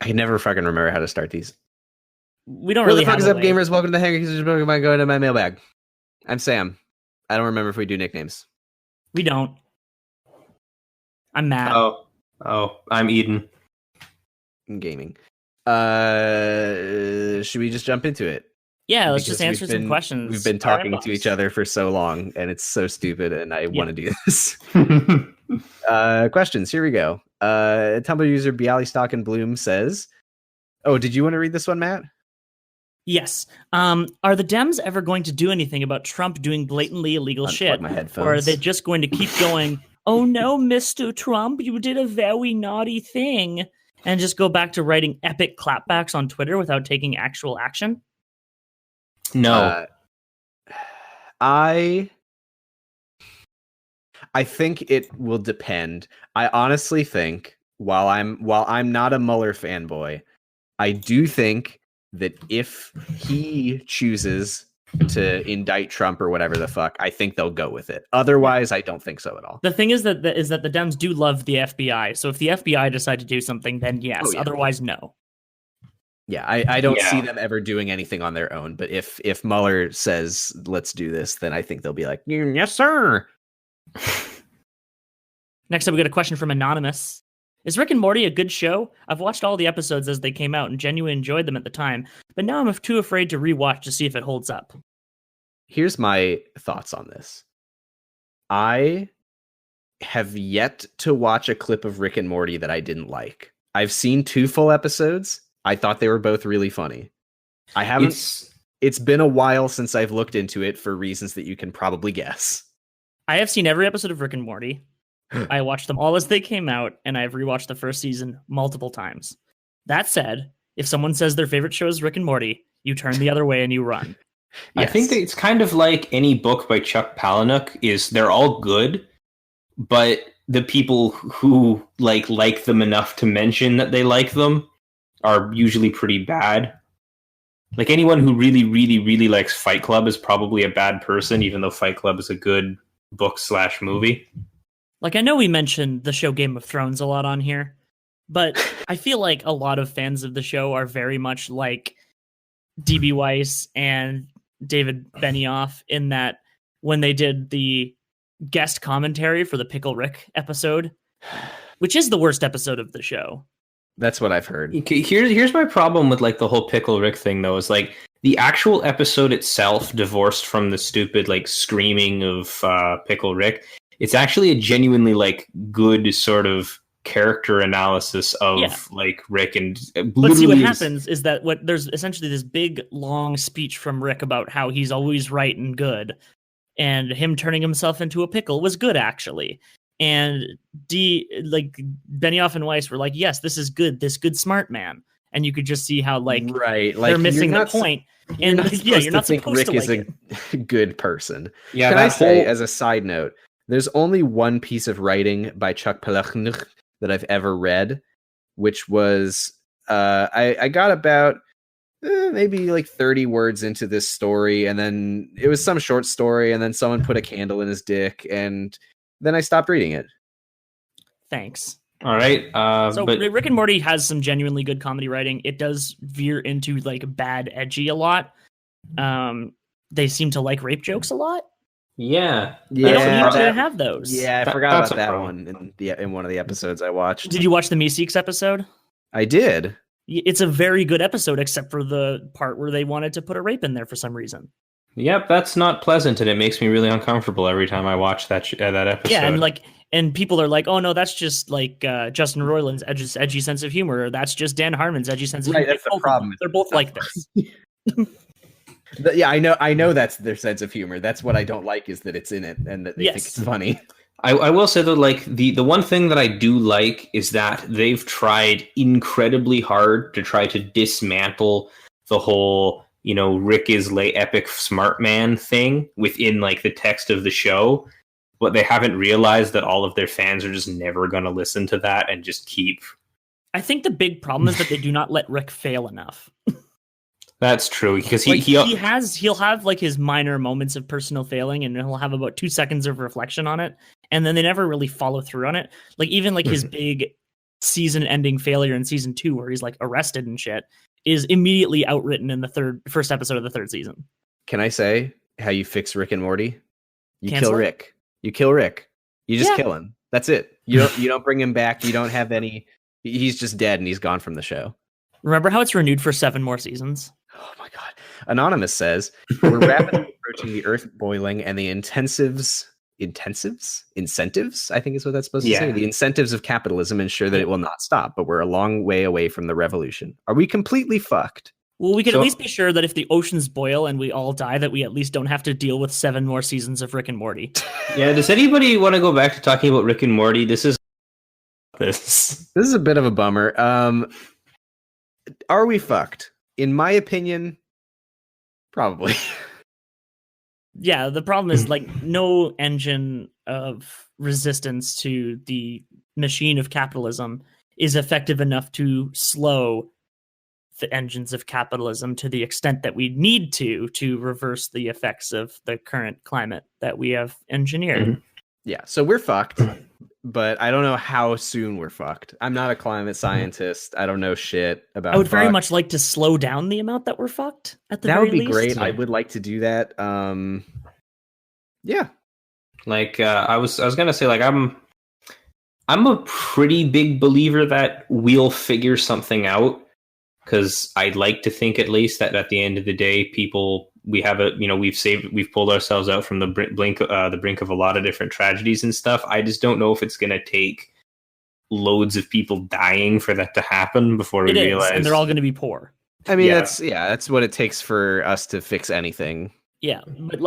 I can never fucking remember how to start these. We don't What really the fuck have is a up, way. gamers? Welcome to the Hangar Pokemon. Go to my mailbag. I'm Sam. I don't remember if we do nicknames. We don't. I'm Matt. Oh, I'm Eden. In gaming. Should we just jump into it? Yeah, let's Because just answer some questions. We've been talking to each other for so long, and it's so stupid, and I want to do this. Questions. Here we go. Tumblr user Bialystock and Bloom says, "Oh, did you want to read this one, Matt?" Yes. Are the Dems ever going to do anything about Trump doing blatantly illegal shit? My headphones. Or are they just going to keep going, oh no, Mr. Trump, you did a very naughty thing, and just go back to writing epic clapbacks on Twitter without taking actual action? No. I think it will depend. I honestly think while I'm not a Mueller fanboy, I do think that if he chooses to indict Trump or whatever the fuck, I think they'll go with it. Otherwise, I don't think so at all. The thing is that the Dems do love the FBI. So if the FBI decide to do something, then yes. Oh, yeah. Otherwise, no. Yeah, I don't see them ever doing anything on their own. But if Mueller says, let's do this, then I think they'll be like, yes, sir. Next up, we got a question from Anonymous. Is Rick and Morty a good show? I've watched all the episodes as they came out and genuinely enjoyed them at the time, but now I'm too afraid to rewatch to see if it holds up. Here's my thoughts on this. I have yet to watch a clip of Rick and Morty that I didn't like. I've seen 2 full episodes. I thought they were both really funny. I haven't. It's been a while since I've looked into it for reasons that you can probably guess. I have seen every episode of Rick and Morty. I watched them all as they came out, and I've rewatched the first season multiple times. That said, if someone says their favorite show is Rick and Morty, you turn the other way and you run. Yes. I think that it's kind of like any book by Chuck Palahniuk is they're all good, but the people who like them enough to mention that they like them are usually pretty bad. Like anyone who really, really, really likes Fight Club is probably a bad person, even though Fight Club is a good book/movie. Like, I know we mentioned the show Game of Thrones a lot on here, but I feel like a lot of fans of the show are very much like D.B. Weiss and David Benioff in that when they did the guest commentary for the Pickle Rick episode, which is the worst episode of the show. That's what I've heard. Here's my problem with like the whole Pickle Rick thing, though, is like the actual episode itself, divorced from the stupid like screaming of Pickle Rick. It's actually a genuinely like good sort of character analysis of like Rick and. But see, what happens is that there's essentially this big long speech from Rick about how he's always right and good, and him turning himself into a pickle was good actually. And Benioff and Weiss were like, yes, this is good, this good smart man. And you could just see how they're missing the point. And you're not think supposed Rick to is like a good person. Yeah, Can I say, as a side note, there's only one piece of writing by Chuck Palahniuk that I've ever read, which was I got about maybe like 30 words into this story, and then it was some short story, and then someone put a candle in his dick, and then I stopped reading it. Thanks. All right. But Rick and Morty has some genuinely good comedy writing. It does veer into like bad edgy a lot. They seem to like rape jokes a lot. Yeah. They don't need to have those. Yeah, I forgot about that one in one of the episodes I watched. Did you watch the Meeseeks episode? I did. It's a very good episode, except for the part where they wanted to put a rape in there for some reason. Yep, that's not pleasant, and it makes me really uncomfortable every time I watch that episode. Yeah, and people are like, "Oh no, that's just like Justin Roiland's edgy sense of humor, or that's just Dan Harmon's edgy sense of humor." That's the problem. They're both like this. Yeah, I know that's their sense of humor. That's what I don't like is that it's in it and that they think it's funny. I will say though, like the one thing that I do like is that they've tried incredibly hard to try to dismantle the whole, Rick is epic smart man thing within like the text of the show. But they haven't realized that all of their fans are just never going to listen to that and just keep. I think the big problem is that they do not let Rick fail enough. That's true, because he'll have like his minor moments of personal failing, and he'll have about 2 seconds of reflection on it, and then they never really follow through on it. Like even like his big season-ending failure in season 2, where he's like arrested and shit, is immediately outwritten in the first episode of the 3rd season. Can I say how you fix Rick and Morty? You Cancel kill it? Rick. You kill Rick. You just Yeah. kill him. That's it. You don't bring him back. You don't have any. He's just dead and he's gone from the show. Remember how it's renewed for 7 more seasons? Oh my god. Anonymous says we're rapidly approaching the Earth boiling, and the incentives, I think is what that's supposed to say. The incentives of capitalism ensure that it will not stop, but we're a long way away from the revolution. Are we completely fucked? Well, we can at least be sure that if the oceans boil and we all die, that we at least don't have to deal with 7 more seasons of Rick and Morty. Yeah, does anybody want to go back to talking about Rick and Morty? This is a bit of a bummer. Are we fucked? In my opinion, probably. Yeah, the problem is like no engine of resistance to the machine of capitalism is effective enough to slow the engines of capitalism to the extent that we need to reverse the effects of the current climate that we have engineered. Mm-hmm. Yeah, so we're fucked, but I don't know how soon we're fucked. I'm not a climate scientist. I don't know shit about I would very much like to slow down the amount that we're fucked at the that very would be least. great. I would like to do that. Yeah. Like I was gonna say, like I'm a pretty big believer that we'll figure something out, because I'd like to think at least that at the end of the day, we've pulled ourselves out from the brink of a lot of different tragedies and stuff. I just don't know if it's gonna take loads of people dying for that to happen before we realize, and they're all gonna be poor. I mean, that's what it takes for us to fix anything. Yeah, but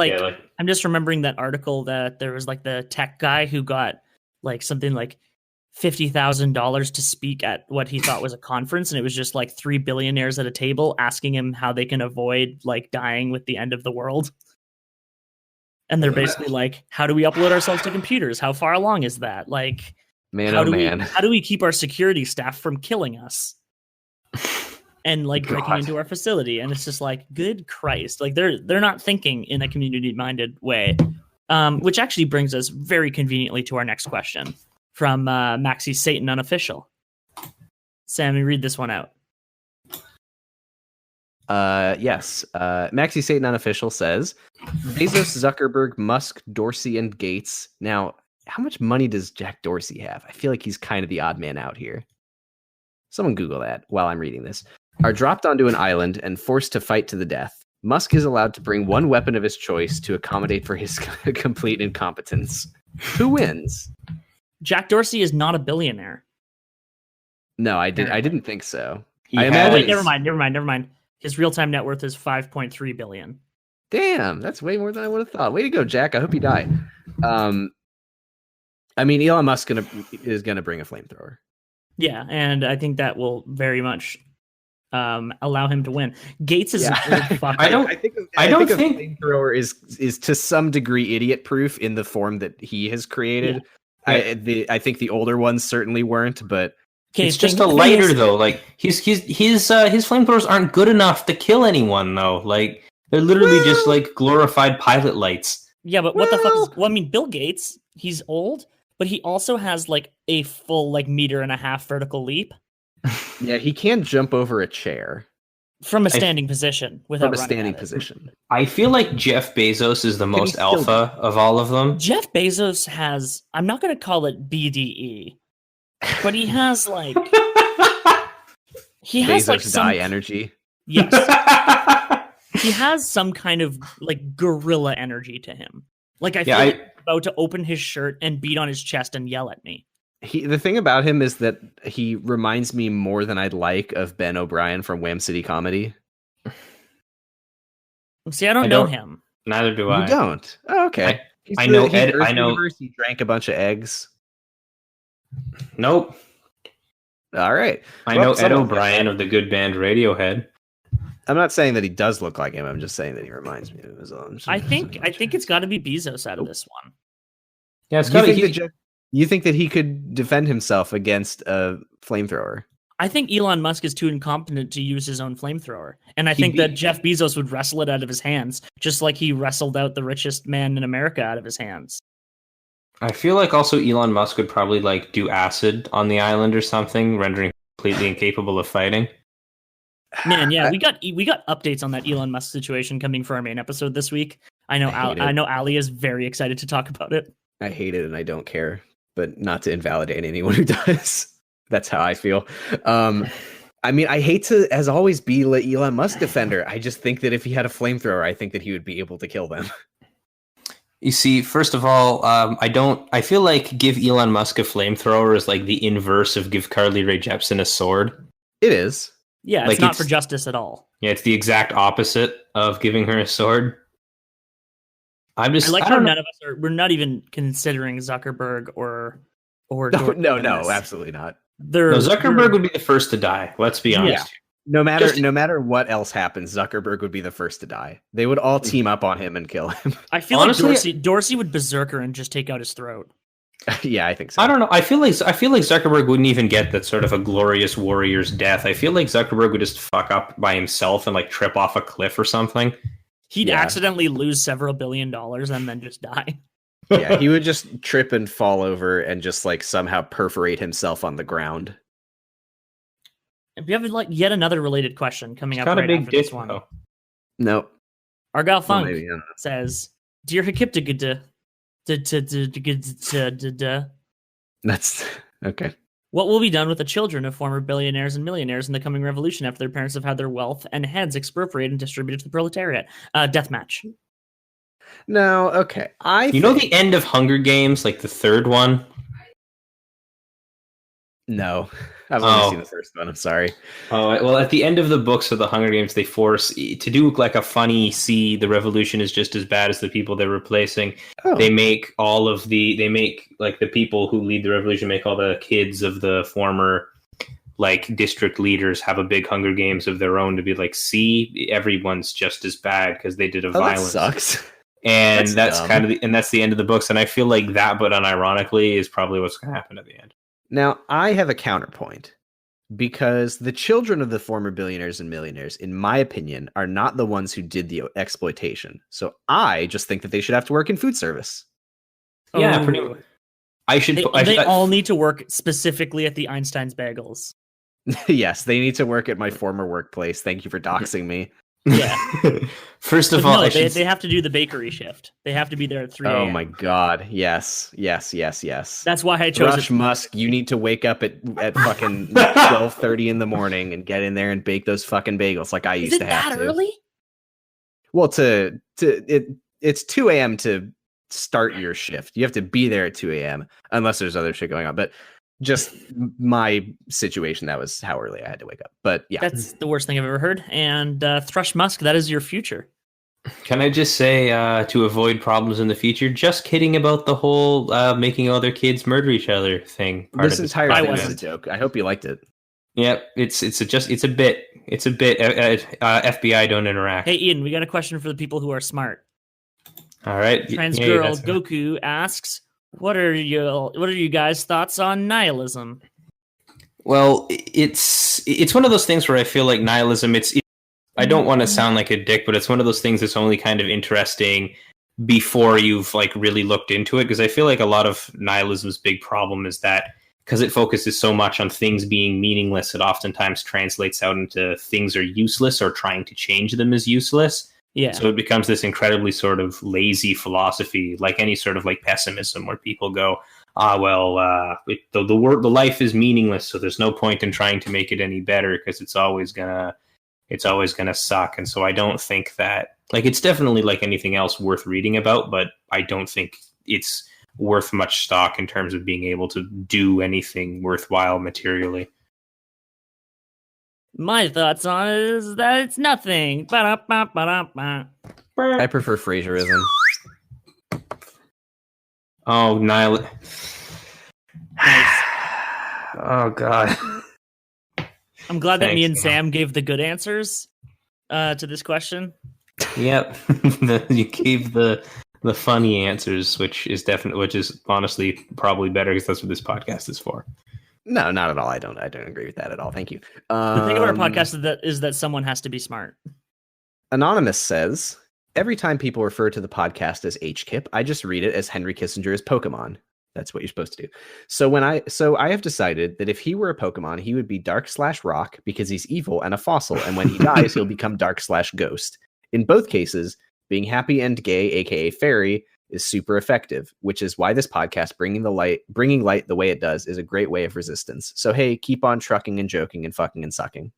I'm just remembering that article that there was like the tech guy who got like something like $50,000 to speak at what he thought was a conference, and it was just like 3 billionaires at a table asking him how they can avoid like dying with the end of the world. And they're basically like, how do we upload ourselves to computers? How far along is that? Like, how do we keep our security staff from killing us? And like breaking into our facility, and it's just like, good Christ, like they're not thinking in a community-minded way, which actually brings us very conveniently to our next question from Maxi Satan Unofficial. Sammy, read this one out. Yes. Maxi Satan Unofficial says Bezos, Zuckerberg, Musk, Dorsey, and Gates. Now, how much money does Jack Dorsey have? I feel like he's kind of the odd man out here. Someone Google that while I'm reading this. Are dropped onto an island and forced to fight to the death. Musk is allowed to bring one weapon of his choice to accommodate for his complete incompetence. Who wins? Jack Dorsey is not a billionaire. No, I didn't think so. Wait, never mind. His real-time net worth is $5.3 billion. Damn, that's way more than I would have thought. Way to go, Jack. I hope you die. I mean, Elon Musk is gonna bring a flamethrower. Yeah, and I think that will very much allow him to win. Gates is I don't think a flamethrower is to some degree idiot proof in the form that he has created. Yeah. I think the older ones certainly weren't, but it's just a lighter though. Like his flamethrowers aren't good enough to kill anyone though. Like they're literally just like glorified pilot lights. Yeah, but what the fuck is? Well, I mean, Bill Gates, he's old, but he also has like a full like 1.5 meter vertical leap. Yeah, he can jump over a chair from a standing position without running position. I feel like Jeff Bezos is the most alpha of all of them. Jeff Bezos has, I'm not going to call it BDE, but he has like Bezos like some energy. Yes. He has some kind of like gorilla energy to him. Like I feel like he's about to open his shirt and beat on his chest and yell at me. The thing about him is that he reminds me more than I'd like of Ben O'Brien from Wham City Comedy. See, I don't know him. Neither do I. You don't? Oh, okay. I know Ed. I know he drank a bunch of eggs. Nope. All right. I know Ed O'Brien of the good band Radiohead. I'm not saying that he does look like him. I'm just saying that he reminds me of his own. I think it's got to be Bezos out of this one. Yeah, it's got to be. You think that he could defend himself against a flamethrower? I think Elon Musk is too incompetent to use his own flamethrower. And I think that Jeff Bezos would wrestle it out of his hands, just like he wrestled out the richest man in America out of his hands. I feel like also Elon Musk would probably like do acid on the island or something, rendering completely incapable of fighting. Man, yeah, we got updates on that Elon Musk situation coming for our main episode this week. I know Ali is very excited to talk about it. I hate it and I don't care, but not to invalidate anyone who does. That's how I feel. I mean, I hate to, as always, be the Elon Musk defender. I just think that if he had a flamethrower, I think that he would be able to kill them. You see, first of all, I feel like give Elon Musk a flamethrower is like the inverse of give Carly Rae Jepsen a sword. It is. Yeah, it's not for justice at all. Yeah, it's the exact opposite of giving her a sword. I like how none of us are. We're not even considering Zuckerberg or no, absolutely not. Zuckerberg would be the first to die. Let's be honest. Yeah. No matter what else happens, Zuckerberg would be the first to die. They would all team up on him and kill him. I feel honestly, like Dorsey would berserker and just take out his throat. Yeah, I think so. I don't know. I feel like Zuckerberg wouldn't even get that sort of a glorious warrior's death. I feel like Zuckerberg would just fuck up by himself and like trip off a cliff or something. He'd accidentally lose several $1 billion and then just die. Yeah, he would just trip and fall over and just like somehow perforate himself on the ground. We have like yet another related question coming up right after this one. Though. Nope. Argyle Funk says, "Dear HKIPGTD, that's okay. What will be done with the children of former billionaires and millionaires in the coming revolution after their parents have had their wealth and heads expropriated and distributed to the proletariat? Deathmatch." No, okay. You know the end of Hunger Games, like the third one? No. I've only seen the first one. I'm sorry. Oh, well, at the end of the books of the Hunger Games, they force to do like a funny the revolution is just as bad as the people they're replacing. Oh. They make like the people who lead the revolution make all the kids of the former like district leaders have a big Hunger Games of their own to be like, see, everyone's just as bad because they did a violence. That sucks. And that's kind of that's the end of the books. And I feel like that, but unironically, is probably what's going to happen at the end. Now, I have a counterpoint, because the children of the former billionaires and millionaires, in my opinion, are not the ones who did the exploitation. So I just think that they should have to work in food service. Yeah, pretty much. They all need to work specifically at the Einstein's Bagels. Yes, they need to work at my former workplace. Thank you for doxing me. Yeah. First of all, they have to do the bakery shift. They have to be there at 3 a.m. Oh my god. Yes. That's why I chose Rush Musk, you need to wake up at fucking 12:30 in the morning and get in there and bake those fucking bagels like I used to have to. Is it that early? Well, it's 2 a.m. to start your shift. You have to be there at 2 a.m. unless there's other shit going on. But just my situation, that was how early I had to wake up. But yeah, that's the worst thing I've ever heard. And Thrush Musk, that is your future. Can I just say, to avoid problems in the future, just kidding about the whole making other kids murder each other thing. This entire thing was a joke. I hope you liked it. Yep, it's a bit. FBI don't interact. Hey Ian, we got a question for the people who are smart. All right, Trans Girl Goku asks, What are you guys' thoughts on nihilism? Well, it's one of those things where I feel like nihilism. I don't want to sound like a dick, but it's one of those things that's only kind of interesting before you've like really looked into it. Because I feel like a lot of nihilism's big problem is that because it focuses so much on things being meaningless, it oftentimes translates out into things are useless or trying to change them is useless. Yeah. So it becomes this incredibly sort of lazy philosophy, like any sort of like pessimism, where people go, the life is meaningless, so there's no point in trying to make it any better because it's always gonna suck. And so I don't think that, like, it's definitely like anything else worth reading about, but I don't think it's worth much stock in terms of being able to do anything worthwhile materially. My thoughts on it is that it's nothing. I prefer Frasierism. Oh, nihilism. Oh, God. I'm glad that me and Sam gave the good answers to this question. Yep. You gave the funny answers, which is honestly probably better because that's what this podcast is for. No, not at all. I don't agree with that at all. Thank you. The thing about our podcast is that someone has to be smart. Anonymous says, every time people refer to the podcast as HKIP, I just read it as Henry Kissinger's Pokemon. That's what you're supposed to do. So I have decided that if he were a Pokemon, he would be Dark/Rock because he's evil and a fossil, and when he dies, he'll become Dark/Ghost. In both cases, being happy and gay, aka fairy, is super effective, which is why this podcast, bringing light the way it does, is a great way of resistance. So hey, keep on trucking and joking and fucking and sucking.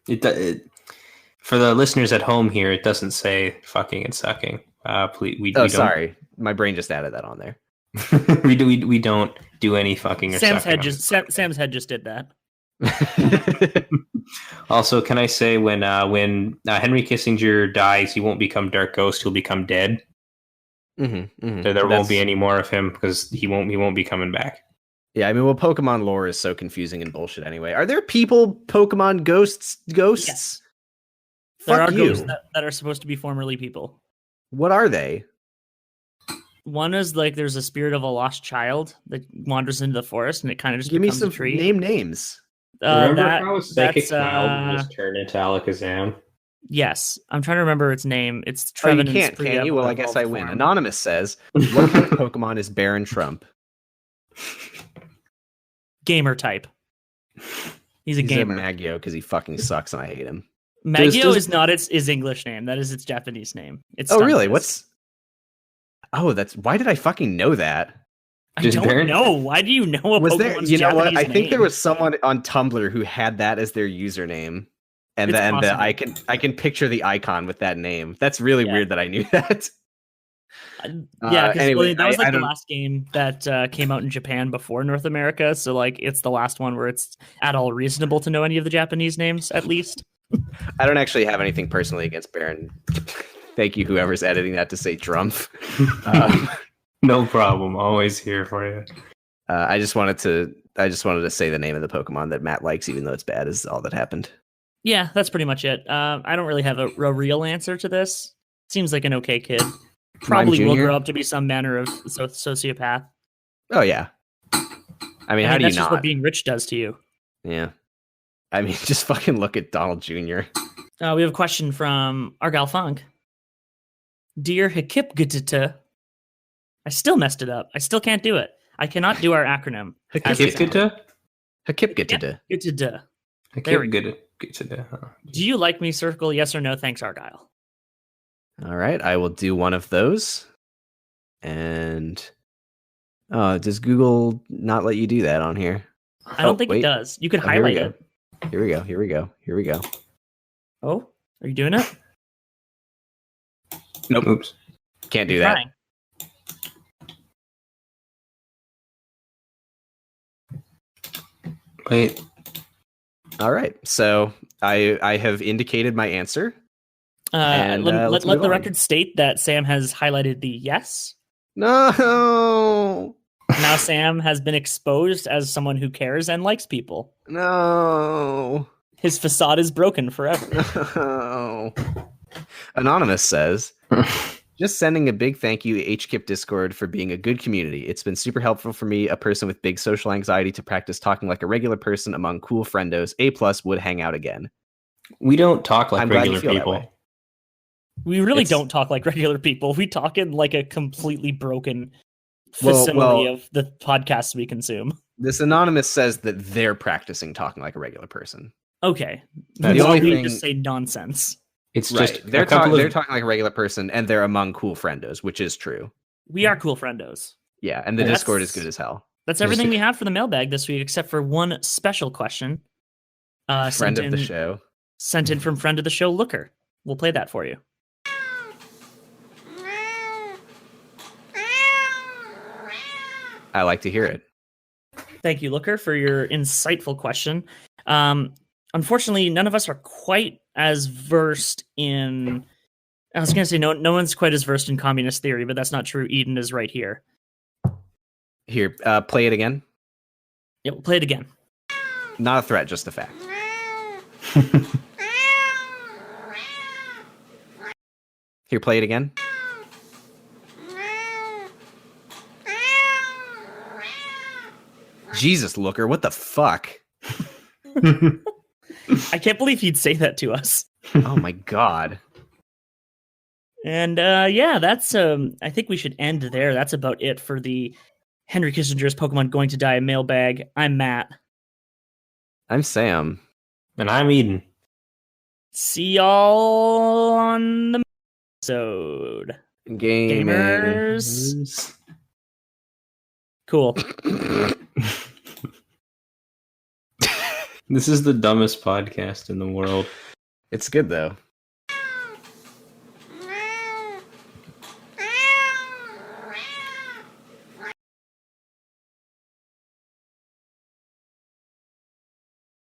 For the listeners at home here, it doesn't say fucking and sucking. Please, we don't. Sorry, my brain just added that on there. we don't do any fucking or sucking. Sam's head just did that. Also, can I say when Henry Kissinger dies, he won't become Dark Ghost; he'll become dead. There won't be any more of him because he won't be coming back. Yeah, I mean, well, Pokemon lore is so confusing and bullshit anyway. Are there people Pokemon ghosts? Yes. There are you. ghosts that are supposed to be formerly people. What are they? One is like there's a spirit of a lost child that wanders into the forest and it kind of just give me becomes some a tree. names. Remember how a psychic child was turned into Alakazam? Yes, I'm trying to remember its name. It's Trevin. You can't, can you? Well, I guess I win. Anonymous says, what kind of Pokemon is Baron Trump? Gamer type. He's a gamer. Magio because he fucking sucks and I hate him. Magio is not his English name. That is its Japanese name. It's really? Why did I fucking know that? I don't know. Why do you know a Pokemon's you know Japanese what? I name? think there was someone on Tumblr who had that as their username. And I can picture the icon with that name. That's really weird that I knew that. Anyway, that was the last game that came out in Japan before North America. So like it's the last one where it's at all reasonable to know any of the Japanese names, at least. I don't actually have anything personally against Baron. Thank you, whoever's editing that, to say Drumpf. No problem. Always here for you. I just wanted to say the name of the Pokemon that Matt likes, even though it's bad, is all that happened. Yeah, that's pretty much it. I don't really have a real answer to this. Seems like an okay kid. Probably will grow up to be some manner of sociopath. Oh yeah. I mean, how do you that's just not? what being rich does to you. Yeah. I mean, just fucking look at Donald Jr. We have a question from Argyle Funk. Dear HKIPGTD, I still messed it up. I still can't do it. I cannot do our acronym. HKIPGTD? HKIPGTD. Do you like me? Circle yes or no. Thanks, Argyle. All right, I will do one of those. And does Google not let you do that on here? I don't think it does. You could highlight it. Here we go. Oh, are you doing it? Nope. Oops. Can't do that. Wait. All right. So I have indicated my answer. Let the record state that Sam has highlighted the yes. No. Now Sam has been exposed as someone who cares and likes people. No. His facade is broken forever. No. Anonymous says, just sending a big thank you to HKIP Discord for being a good community. It's been super helpful for me, a person with big social anxiety, to practice talking like a regular person among cool friendos. A+ would hang out again. We don't talk like regular people. We really don't talk like regular people. We talk in like a completely broken facsimile of the podcasts we consume. This Anonymous says that they're practicing talking like a regular person. Okay. The only thing, just say nonsense. It's right. just they're talking like a regular person, and they're among cool friendos, which is true. We are cool friendos. Yeah, and the Discord is good as hell. That's everything we have for the mailbag this week, except for one special question. Friend of the show. Sent in from friend of the show, Looker. We'll play that for you. I like to hear it. Thank you, Looker, for your insightful question. Unfortunately, none of us are quite as versed in... I was going to say no one's quite as versed in communist theory, but that's not true. Eden is right here. Here, play it again. Yeah, we'll play it again. Not a threat, just a fact. Here, play it again. Jesus, Looker, what the fuck? I can't believe he'd say that to us. Oh my god. And yeah, that's I think we should end there. That's about it for the Henry Kissinger's Pokemon Going to Die Mailbag. I'm Matt. I'm Sam. And I'm Eden. See y'all on the episode. Gamers. Cool. This is the dumbest podcast in the world. It's good though.